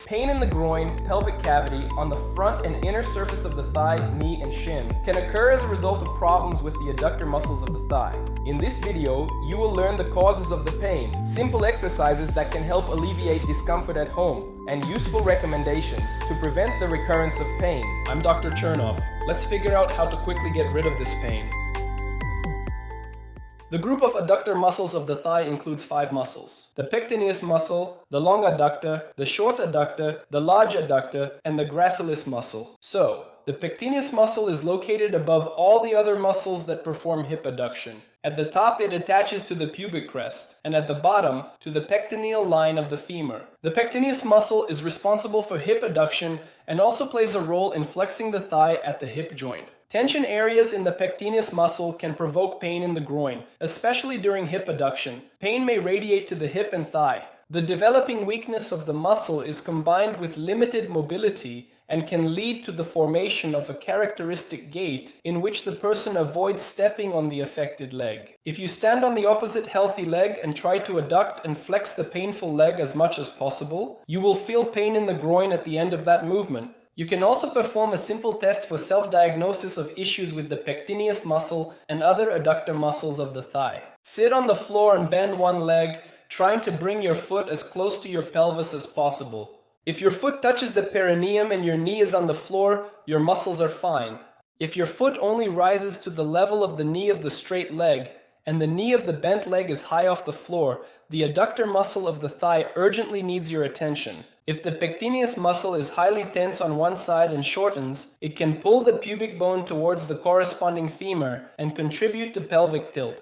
Pain in the groin, pelvic cavity, on the front and inner surface of the thigh, knee, and shin can occur as a result of problems with the adductor muscles of the thigh. In this video, you will learn the causes of the pain, simple exercises that can help alleviate discomfort at home, and useful recommendations to prevent the recurrence of pain. I'm Dr. Chernov. Let's figure out how to quickly get rid of this pain. The group of adductor muscles of the thigh includes 5 muscles: the pectineus muscle, the long adductor, the short adductor, the large adductor, and the gracilis muscle. So, the pectineus muscle is located above all the other muscles that perform hip adduction. At the top, it attaches to the pubic crest, and at the bottom, to the pectineal line of the femur. The pectineus muscle is responsible for hip adduction and also plays a role in flexing the thigh at the hip joint. Tension areas in the pectineus muscle can provoke pain in the groin, especially during hip adduction. Pain may radiate to the hip and thigh. The developing weakness of the muscle is combined with limited mobility and can lead to the formation of a characteristic gait in which the person avoids stepping on the affected leg. If you stand on the opposite healthy leg and try to adduct and flex the painful leg as much as possible, you will feel pain in the groin at the end of that movement. You can also perform a simple test for self-diagnosis of issues with the pectineus muscle and other adductor muscles of the thigh. Sit on the floor and bend one leg, trying to bring your foot as close to your pelvis as possible. If your foot touches the perineum and your knee is on the floor, your muscles are fine. If your foot only rises to the level of the knee of the straight leg, and the knee of the bent leg is high off the floor, the adductor muscle of the thigh urgently needs your attention. If the pectineus muscle is highly tense on one side and shortens, it can pull the pubic bone towards the corresponding femur and contribute to pelvic tilt.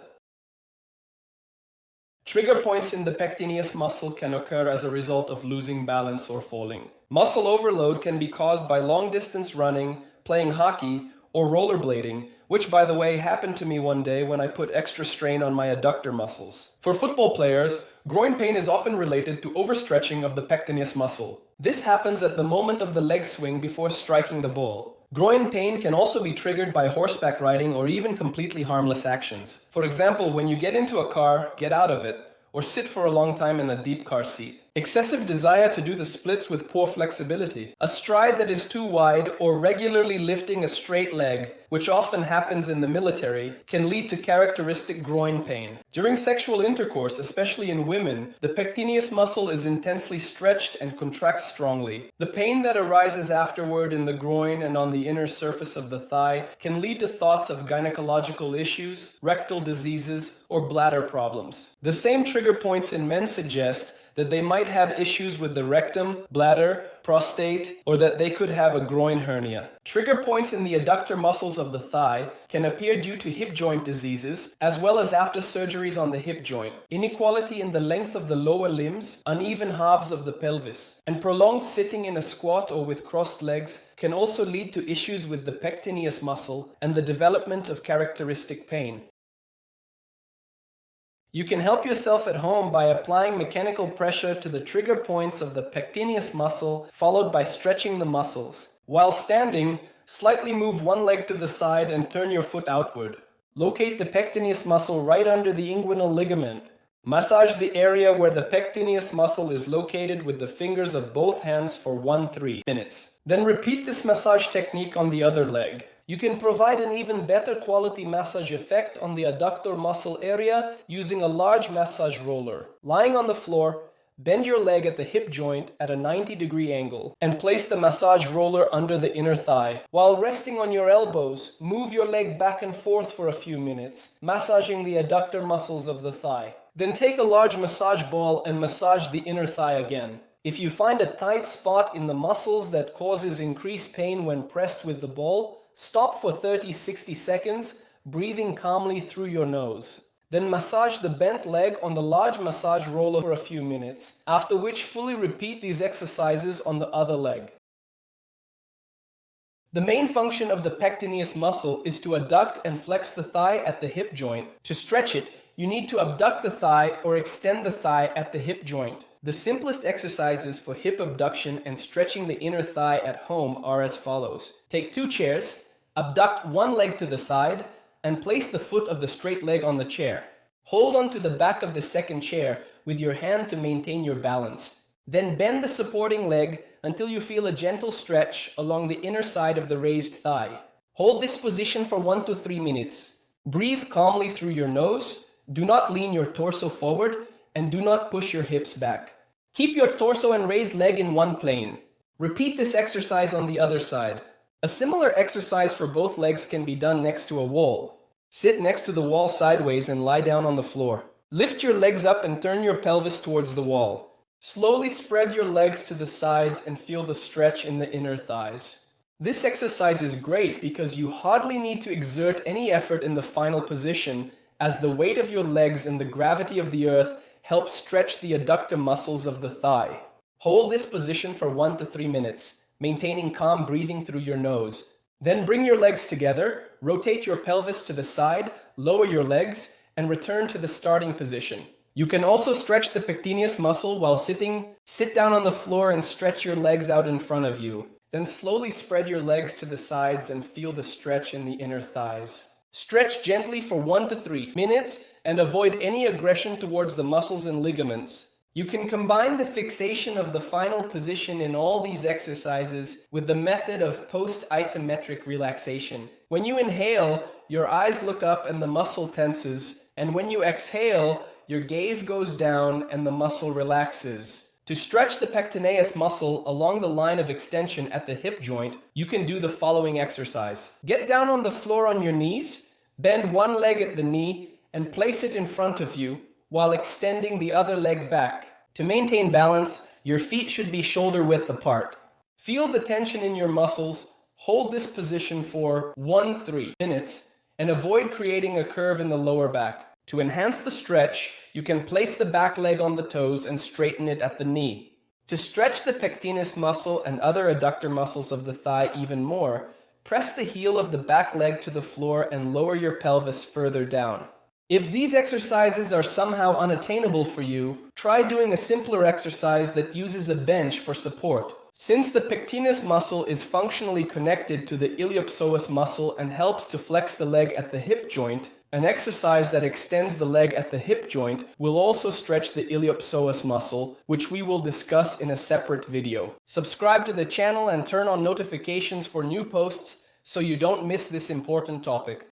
Trigger points in the pectineus muscle can occur as a result of losing balance or falling. Muscle overload can be caused by long-distance running, playing hockey, or rollerblading, which, by the way, happened to me one day when I put extra strain on my adductor muscles. For football players, groin pain is often related to overstretching of the pectineus muscle. This happens at the moment of the leg swing before striking the ball. Groin pain can also be triggered by horseback riding or even completely harmless actions. For example, when you get into a car, get out of it, or sit for a long time in a deep car seat. Excessive desire to do the splits with poor flexibility. A stride that is too wide or regularly lifting a straight leg, which often happens in the military, can lead to characteristic groin pain. During sexual intercourse, especially in women, the pectineus muscle is intensely stretched and contracts strongly. The pain that arises afterward in the groin and on the inner surface of the thigh can lead to thoughts of gynecological issues, rectal diseases, or bladder problems. The same trigger points in men suggest that they might have issues with the rectum, bladder, prostate, or that they could have a groin hernia. Trigger points in the adductor muscles of the thigh can appear due to hip joint diseases, as well as after surgeries on the hip joint, inequality in the length of the lower limbs, uneven halves of the pelvis, and prolonged sitting in a squat or with crossed legs can also lead to issues with the pectineus muscle and the development of characteristic pain. You can help yourself at home by applying mechanical pressure to the trigger points of the pectineus muscle, followed by stretching the muscles. While standing, slightly move one leg to the side and turn your foot outward. Locate the pectineus muscle right under the inguinal ligament. Massage the area where the pectineus muscle is located with the fingers of both hands for 1-3 minutes. Then repeat this massage technique on the other leg. You can provide an even better quality massage effect on the adductor muscle area using a large massage roller. Lying on the floor, bend your leg at the hip joint at a 90-degree angle and place the massage roller under the inner thigh. While resting on your elbows, move your leg back and forth for a few minutes, massaging the adductor muscles of the thigh. Then take a large massage ball and massage the inner thigh again. If you find a tight spot in the muscles that causes increased pain when pressed with the ball, stop for 30-60 seconds, breathing calmly through your nose. Then massage the bent leg on the large massage roller for a few minutes, after which fully repeat these exercises on the other leg. The main function of the pectineus muscle is to adduct and flex the thigh at the hip joint. To stretch it, you need to abduct the thigh or extend the thigh at the hip joint. The simplest exercises for hip abduction and stretching the inner thigh at home are as follows. Take 2 chairs, abduct one leg to the side, and place the foot of the straight leg on the chair. Hold on to the back of the second chair with your hand to maintain your balance. Then bend the supporting leg until you feel a gentle stretch along the inner side of the raised thigh. Hold this position for 1 to 3 minutes. Breathe calmly through your nose, do not lean your torso forward, and do not push your hips back. Keep your torso and raised leg in one plane. Repeat this exercise on the other side. A similar exercise for both legs can be done next to a wall. Sit next to the wall sideways and lie down on the floor. Lift your legs up and turn your pelvis towards the wall. Slowly spread your legs to the sides and feel the stretch in the inner thighs. This exercise is great because you hardly need to exert any effort in the final position, as the weight of your legs and the gravity of the earth help stretch the adductor muscles of the thigh. Hold this position for 1 to 3 minutes, maintaining calm breathing through your nose. Then bring your legs together, rotate your pelvis to the side, lower your legs, and return to the starting position. You can also stretch the pectineus muscle while sitting. Sit down on the floor and stretch your legs out in front of you. Then slowly spread your legs to the sides and feel the stretch in the inner thighs. Stretch gently for 1 to 3 minutes and avoid any aggression towards the muscles and ligaments. You can combine the fixation of the final position in all these exercises with the method of post-isometric relaxation. When you inhale, your eyes look up and the muscle tenses, and when you exhale, your gaze goes down and the muscle relaxes. To stretch the pectineus muscle along the line of extension at the hip joint, you can do the following exercise. Get down on the floor on your knees, bend one leg at the knee, and place it in front of you while extending the other leg back. To maintain balance, your feet should be shoulder width apart. Feel the tension in your muscles, hold this position for 1-3 minutes, and avoid creating a curve in the lower back. To enhance the stretch, you can place the back leg on the toes and straighten it at the knee. To stretch the pectineus muscle and other adductor muscles of the thigh even more, press the heel of the back leg to the floor and lower your pelvis further down. If these exercises are somehow unattainable for you, try doing a simpler exercise that uses a bench for support. Since the pectineus muscle is functionally connected to the iliopsoas muscle and helps to flex the leg at the hip joint, an exercise that extends the leg at the hip joint will also stretch the iliopsoas muscle, which we will discuss in a separate video. Subscribe to the channel and turn on notifications for new posts so you don't miss this important topic.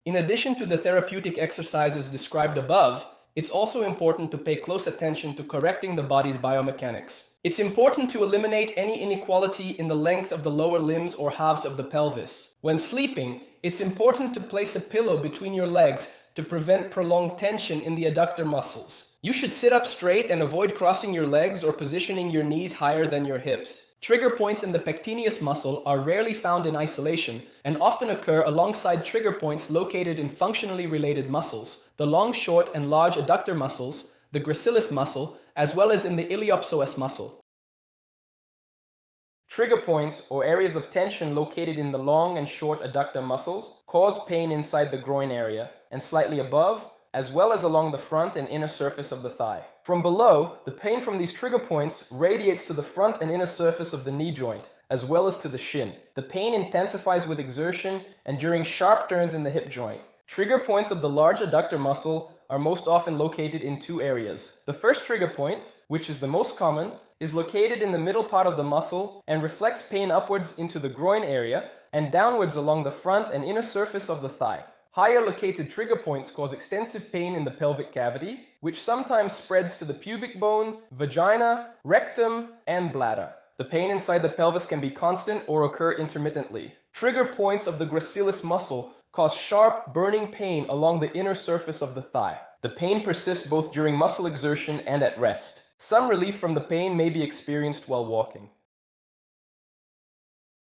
In addition to the therapeutic exercises described above, it's also important to pay close attention to correcting the body's biomechanics. It's important to eliminate any inequality in the length of the lower limbs or halves of the pelvis. When sleeping, it's important to place a pillow between your legs to prevent prolonged tension in the adductor muscles. You should sit up straight and avoid crossing your legs or positioning your knees higher than your hips. Trigger points in the pectineus muscle are rarely found in isolation and often occur alongside trigger points located in functionally related muscles, the long, short, and large adductor muscles, the gracilis muscle, as well as in the iliopsoas muscle. Trigger points, or areas of tension located in the long and short adductor muscles, cause pain inside the groin area and slightly above, as well as along the front and inner surface of the thigh. From below, the pain from these trigger points radiates to the front and inner surface of the knee joint, as well as to the shin. The pain intensifies with exertion and during sharp turns in the hip joint. Trigger points of the large adductor muscle are most often located in two areas. The first trigger point, which is the most common, is located in the middle part of the muscle and reflects pain upwards into the groin area and downwards along the front and inner surface of the thigh. Higher located trigger points cause extensive pain in the pelvic cavity, which sometimes spreads to the pubic bone, vagina, rectum, and bladder. The pain inside the pelvis can be constant or occur intermittently. Trigger points of the gracilis muscle cause sharp, burning pain along the inner surface of the thigh. The pain persists both during muscle exertion and at rest. Some relief from the pain may be experienced while walking.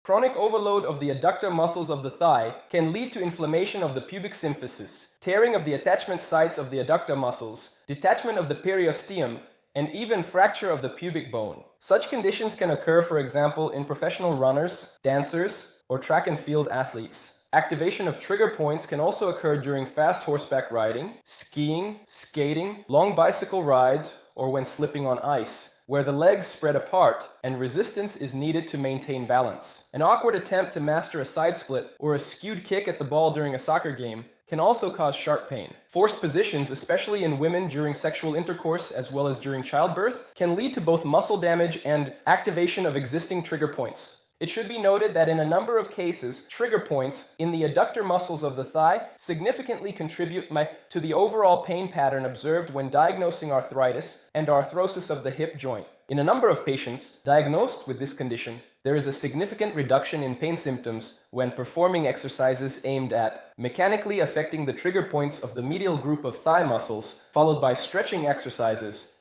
Chronic overload of the adductor muscles of the thigh can lead to inflammation of the pubic symphysis, tearing of the attachment sites of the adductor muscles, detachment of the periosteum, and even fracture of the pubic bone. Such conditions can occur, for example, in professional runners, dancers, or track and field athletes. Activation of trigger points can also occur during fast horseback riding, skiing, skating, long bicycle rides, or when slipping on ice, where the legs spread apart and resistance is needed to maintain balance. An awkward attempt to master a side split or a skewed kick at the ball during a soccer game can also cause sharp pain. Forced positions, especially in women during sexual intercourse as well as during childbirth, can lead to both muscle damage and activation of existing trigger points. It should be noted that in a number of cases, trigger points in the adductor muscles of the thigh significantly contribute to the overall pain pattern observed when diagnosing arthritis and arthrosis of the hip joint. In a number of patients diagnosed with this condition, there is a significant reduction in pain symptoms when performing exercises aimed at mechanically affecting the trigger points of the medial group of thigh muscles, followed by stretching exercises.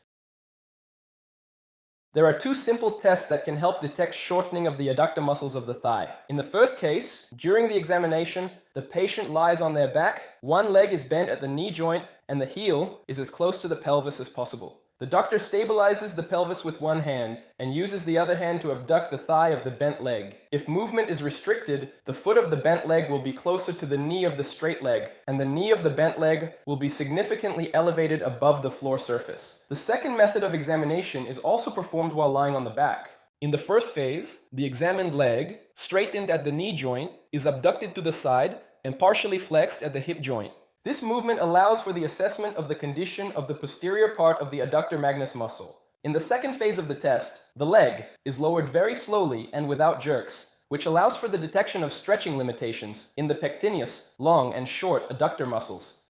There are two simple tests that can help detect shortening of the adductor muscles of the thigh. In the first case, during the examination, the patient lies on their back, one leg is bent at the knee joint, and the heel is as close to the pelvis as possible. The doctor stabilizes the pelvis with one hand and uses the other hand to abduct the thigh of the bent leg. If movement is restricted, the foot of the bent leg will be closer to the knee of the straight leg, and the knee of the bent leg will be significantly elevated above the floor surface. The second method of examination is also performed while lying on the back. In the first phase, the examined leg, straightened at the knee joint, is abducted to the side and partially flexed at the hip joint. This movement allows for the assessment of the condition of the posterior part of the adductor magnus muscle. In the second phase of the test, the leg is lowered very slowly and without jerks, which allows for the detection of stretching limitations in the pectineus, long and short adductor muscles.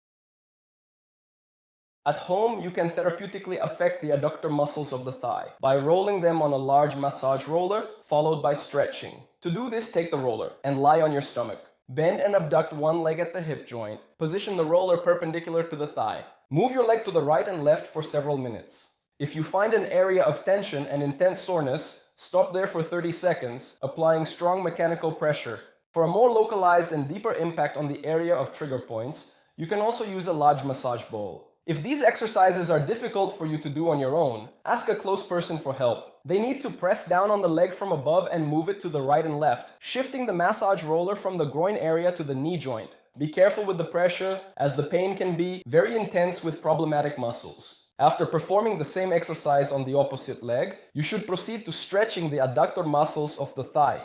At home, you can therapeutically affect the adductor muscles of the thigh by rolling them on a large massage roller, followed by stretching. To do this, take the roller and lie on your stomach. Bend and abduct one leg at the hip joint. Position the roller perpendicular to the thigh. Move your leg to the right and left for several minutes. If you find an area of tension and intense soreness, stop there for 30 seconds, applying strong mechanical pressure. For a more localized and deeper impact on the area of trigger points, you can also use a large massage bowl. If these exercises are difficult for you to do on your own, ask a close person for help. They need to press down on the leg from above and move it to the right and left, shifting the massage roller from the groin area to the knee joint. Be careful with the pressure, as the pain can be very intense with problematic muscles. After performing the same exercise on the opposite leg, you should proceed to stretching the adductor muscles of the thigh.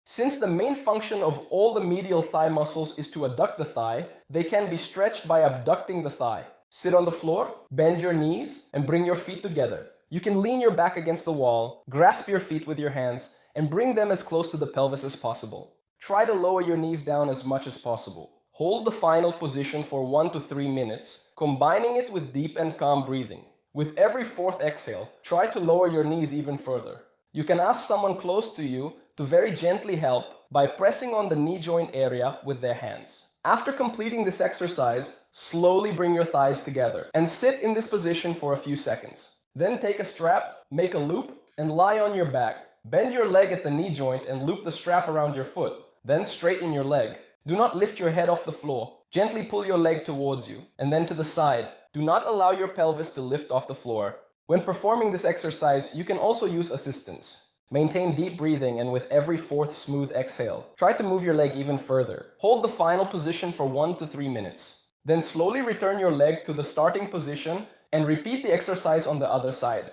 Since the main function of all the medial thigh muscles is to adduct the thigh, they can be stretched by abducting the thigh. Sit on the floor, bend your knees, and bring your feet together. You can lean your back against the wall, grasp your feet with your hands, and bring them as close to the pelvis as possible. Try to lower your knees down as much as possible. Hold the final position for 1 to 3 minutes, combining it with deep and calm breathing. With every fourth exhale, try to lower your knees even further. You can ask someone close to you to very gently help by pressing on the knee joint area with their hands. After completing this exercise, slowly bring your thighs together and sit in this position for a few seconds. Then take a strap, make a loop, and lie on your back. Bend your leg at the knee joint and loop the strap around your foot. Then straighten your leg. Do not lift your head off the floor. Gently pull your leg towards you, and then to the side. Do not allow your pelvis to lift off the floor. When performing this exercise, you can also use assistance. Maintain deep breathing, and with every fourth smooth exhale, try to move your leg even further. Hold the final position for 1 to 3 minutes. Then slowly return your leg to the starting position and repeat the exercise on the other side.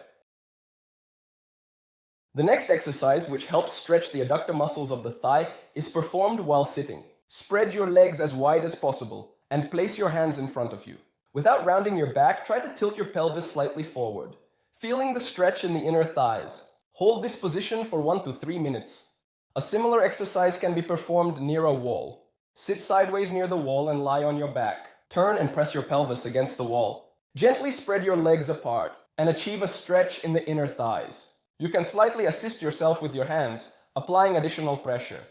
The next exercise, which helps stretch the adductor muscles of the thigh, is performed while sitting. Spread your legs as wide as possible and place your hands in front of you. Without rounding your back, try to tilt your pelvis slightly forward, feeling the stretch in the inner thighs. Hold this position for 1 to 3 minutes. A similar exercise can be performed near a wall. Sit sideways near the wall and lie on your back. Turn and press your pelvis against the wall. Gently spread your legs apart and achieve a stretch in the inner thighs. You can slightly assist yourself with your hands, applying additional pressure.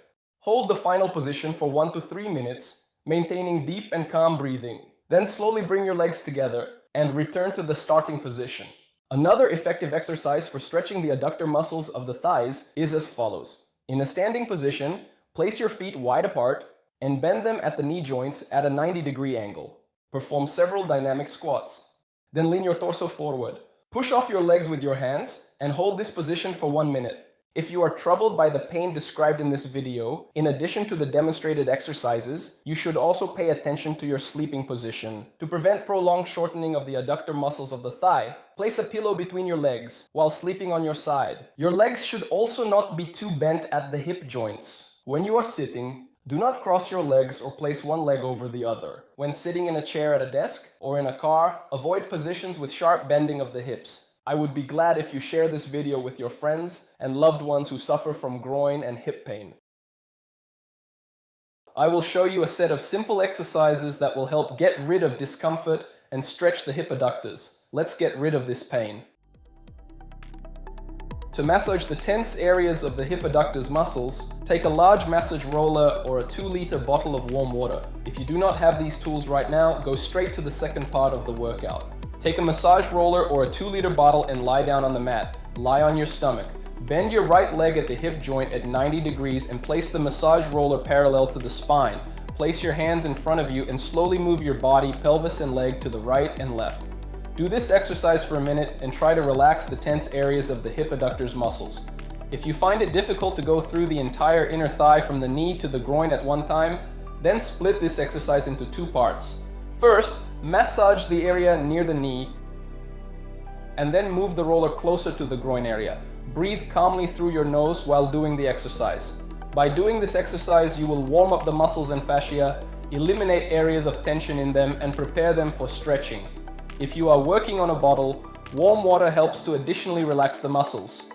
Hold the final position for 1 to 3 minutes, maintaining deep and calm breathing. Then slowly bring your legs together and return to the starting position. Another effective exercise for stretching the adductor muscles of the thighs is as follows. In a standing position, place your feet wide apart and bend them at the knee joints at a 90-degree angle. Perform several dynamic squats. Then lean your torso forward. Push off your legs with your hands and hold this position for 1 minute. If you are troubled by the pain described in this video, in addition to the demonstrated exercises, you should also pay attention to your sleeping position. To prevent prolonged shortening of the adductor muscles of the thigh, place a pillow between your legs while sleeping on your side. Your legs should also not be too bent at the hip joints. When you are sitting, Do not cross your legs or place one leg over the other. When sitting in a chair at a desk or in a car, avoid positions with sharp bending of the hips. I would be glad if you share this video with your friends and loved ones who suffer from groin and hip pain. I will show you a set of simple exercises that will help get rid of discomfort and stretch the hip adductors. Let's get rid of this pain. To massage the tense areas of the hip adductors muscles, take a large massage roller or a 2-liter bottle of warm water. If you do not have these tools right now, go straight to the second part of the workout. Take a massage roller or a 2-liter bottle and lie down on the mat. Lie on your stomach. Bend your right leg at the hip joint at 90 degrees and place the massage roller parallel to the spine. Place your hands in front of you and slowly move your body, pelvis and leg to the right and left. Do this exercise for a minute and try to relax the tense areas of the hip adductors muscles. If you find it difficult to go through the entire inner thigh from the knee to the groin at one time, then split this exercise into 2 parts. First, massage the area near the knee and then move the roller closer to the groin area. Breathe calmly through your nose while doing the exercise. By doing this exercise, you will warm up the muscles and fascia, eliminate areas of tension in them, and prepare them for stretching. If you are working on a bottle, warm water helps to additionally relax the muscles.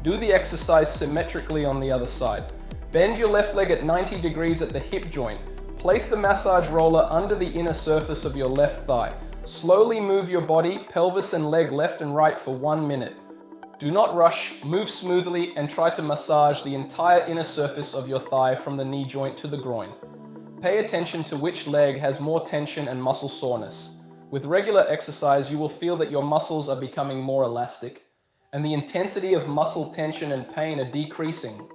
Do the exercise symmetrically on the other side. Bend your left leg at 90 degrees at the hip joint. Place the massage roller under the inner surface of your left thigh. Slowly move your body, pelvis and leg left and right for 1 minute. Do not rush, move smoothly and try to massage the entire inner surface of your thigh from the knee joint to the groin. Pay attention to which leg has more tension and muscle soreness. With regular exercise, you will feel that your muscles are becoming more elastic and the intensity of muscle tension and pain are decreasing.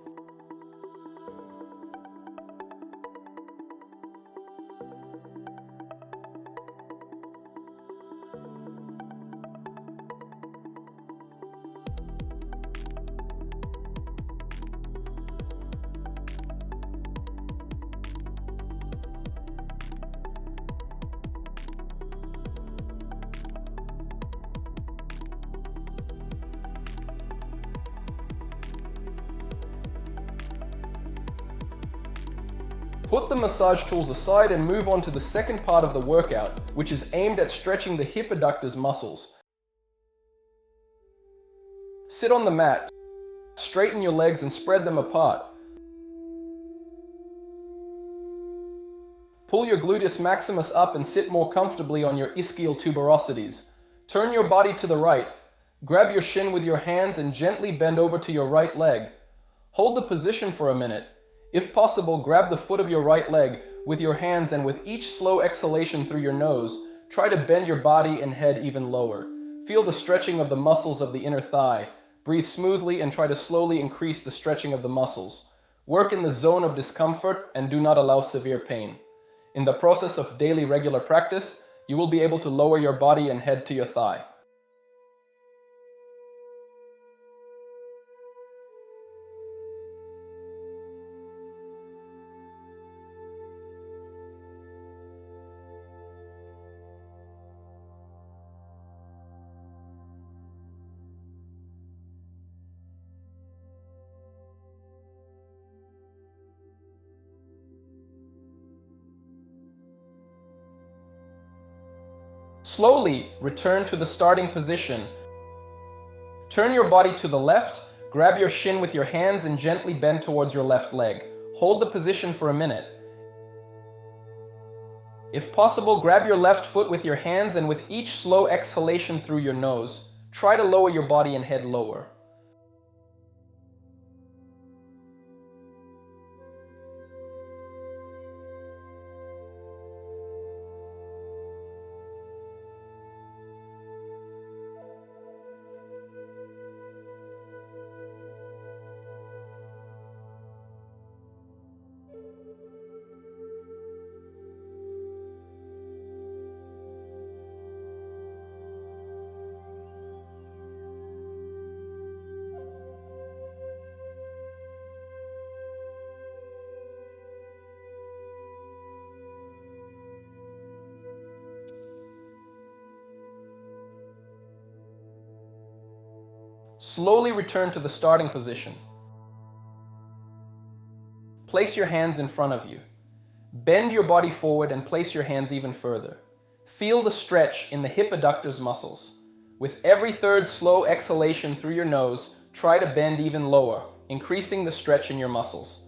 Put the massage tools aside and move on to the second part of the workout, which is aimed at stretching the hip adductors muscles. Sit on the mat, straighten your legs and spread them apart. Pull your gluteus maximus up and sit more comfortably on your ischial tuberosities. Turn your body to the right. Grab your shin with your hands and gently bend over to your right leg. Hold the position for a minute. If possible, grab the foot of your right leg with your hands and with each slow exhalation through your nose, try to bend your body and head even lower. Feel the stretching of the muscles of the inner thigh. Breathe smoothly and try to slowly increase the stretching of the muscles. Work in the zone of discomfort and do not allow severe pain. In the process of daily regular practice, you will be able to lower your body and head to your thigh. Slowly return to the starting position. Turn your body to the left, grab your shin with your hands and gently bend towards your left leg. Hold the position for a minute. If possible, grab your left foot with your hands and with each slow exhalation through your nose, try to lower your body and head lower. Slowly return to the starting position. Place your hands in front of you. Bend your body forward and place your hands even further. Feel the stretch in the hip adductors muscles. With every third slow exhalation through your nose, try to bend even lower, increasing the stretch in your muscles.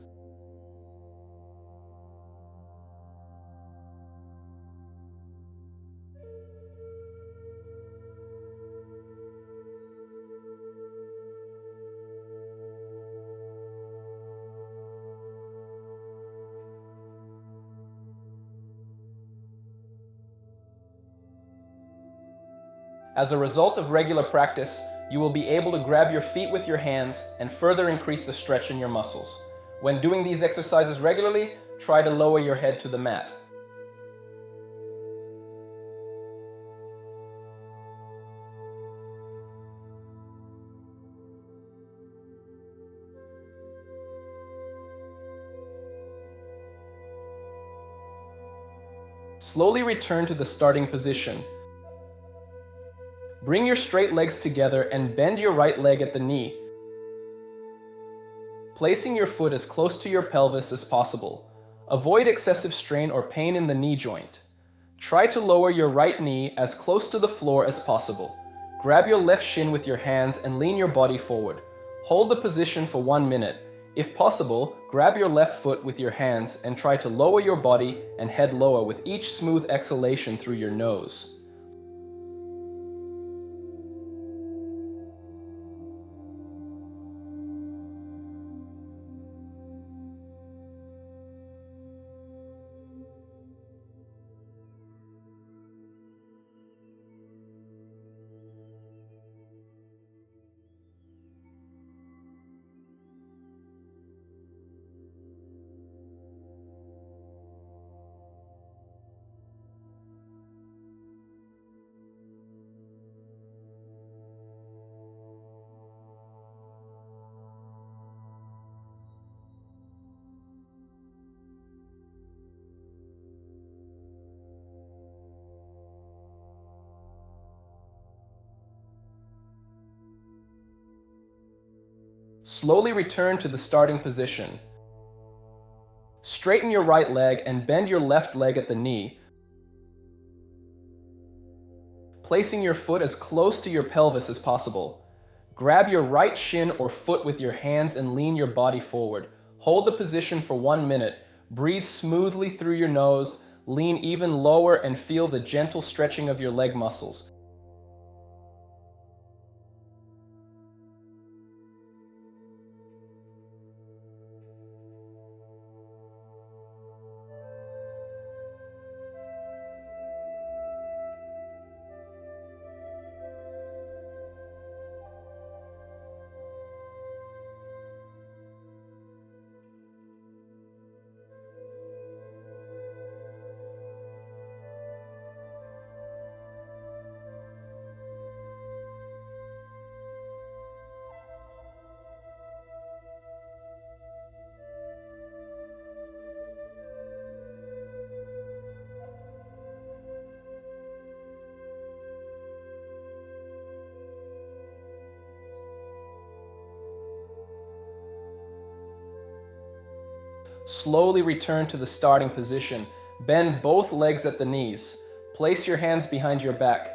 As a result of regular practice, you will be able to grab your feet with your hands and further increase the stretch in your muscles. When doing these exercises regularly, try to lower your head to the mat. Slowly return to the starting position. Bring your straight legs together and bend your right leg at the knee, placing your foot as close to your pelvis as possible. Avoid excessive strain or pain in the knee joint. Try to lower your right knee as close to the floor as possible. Grab your left shin with your hands and lean your body forward. Hold the position for 1 minute. If possible, grab your left foot with your hands and try to lower your body and head lower with each smooth exhalation through your nose. Slowly return to the starting position. Straighten your right leg and bend your left leg at the knee, placing your foot as close to your pelvis as possible. Grab your right shin or foot with your hands and lean your body forward. Hold the position for 1 minute. Breathe smoothly through your nose, lean even lower and feel the gentle stretching of your leg muscles. Slowly return to the starting position. Bend both legs at the knees. Place your hands behind your back.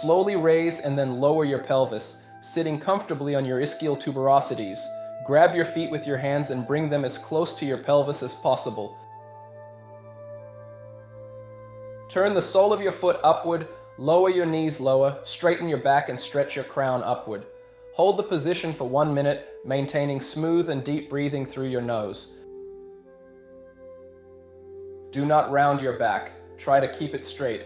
Slowly raise and then lower your pelvis, sitting comfortably on your ischial tuberosities. Grab your feet with your hands and bring them as close to your pelvis as possible. Turn the sole of your foot upward, lower your knees lower, straighten your back and stretch your crown upward. Hold the position for 1 minute, maintaining smooth and deep breathing through your nose. Do not round your back. Try to keep it straight.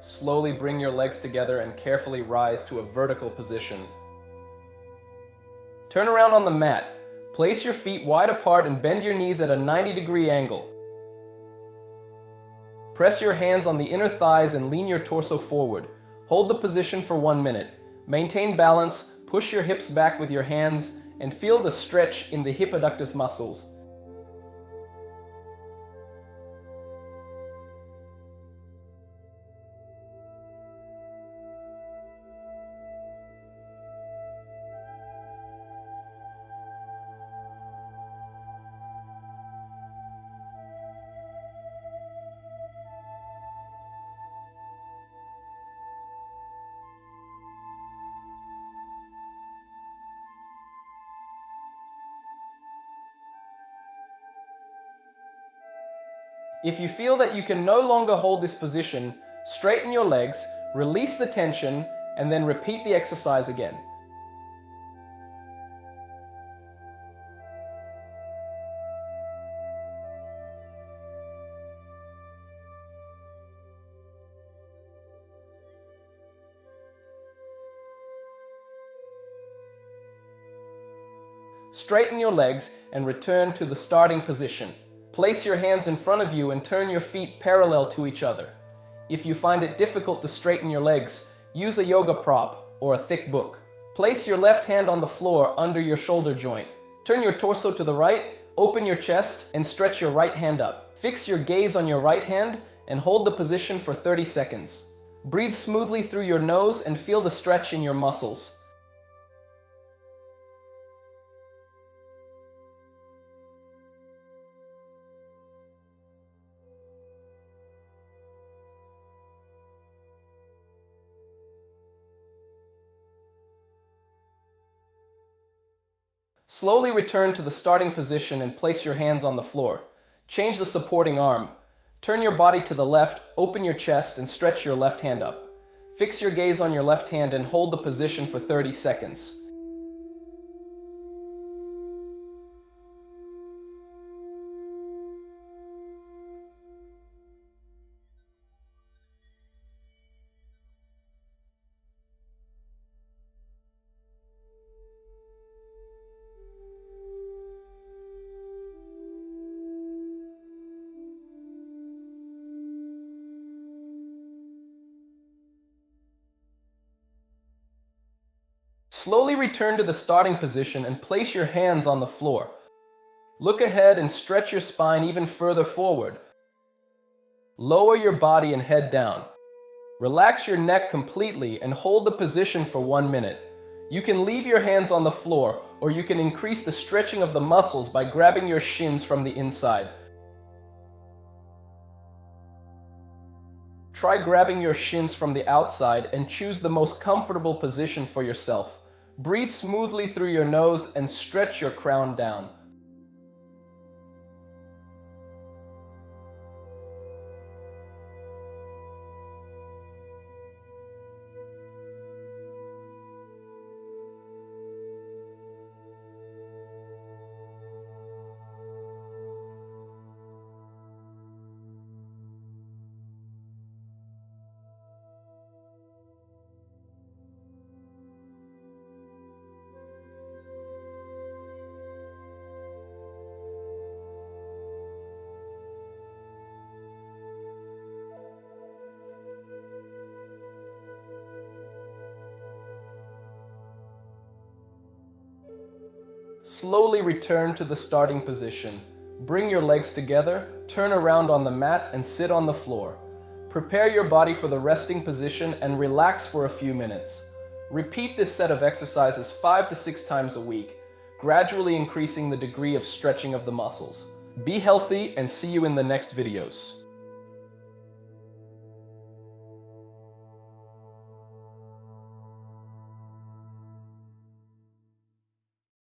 Slowly bring your legs together and carefully rise to a vertical position. Turn around on the mat. Place your feet wide apart and bend your knees at a 90-degree angle. Press your hands on the inner thighs and lean your torso forward. Hold the position for 1 minute. Maintain balance, push your hips back with your hands, and feel the stretch in the hip adductors muscles. If you feel that you can no longer hold this position, straighten your legs, release the tension, and then repeat the exercise again. Straighten your legs and return to the starting position. Place your hands in front of you and turn your feet parallel to each other. If you find it difficult to straighten your legs, use a yoga prop or a thick book. Place your left hand on the floor under your shoulder joint. Turn your torso to the right, open your chest, and stretch your right hand up. Fix your gaze on your right hand and hold the position for 30 seconds. Breathe smoothly through your nose and feel the stretch in your muscles. Slowly return to the starting position and place your hands on the floor. Change the supporting arm. Turn your body to the left, open your chest, and stretch your left hand up. Fix your gaze on your left hand and hold the position for 30 seconds. Slowly return to the starting position and place your hands on the floor. Look ahead and stretch your spine even further forward. Lower your body and head down. Relax your neck completely and hold the position for 1 minute. You can leave your hands on the floor, or you can increase the stretching of the muscles by grabbing your shins from the inside. Try grabbing your shins from the outside and choose the most comfortable position for yourself. Breathe smoothly through your nose and stretch your crown down. Slowly return to the starting position. Bring your legs together, turn around on the mat, and sit on the floor. Prepare your body for the resting position and relax for a few minutes. Repeat this set of exercises 5 to 6 times a week, gradually increasing the degree of stretching of the muscles. Be healthy and see you in the next videos.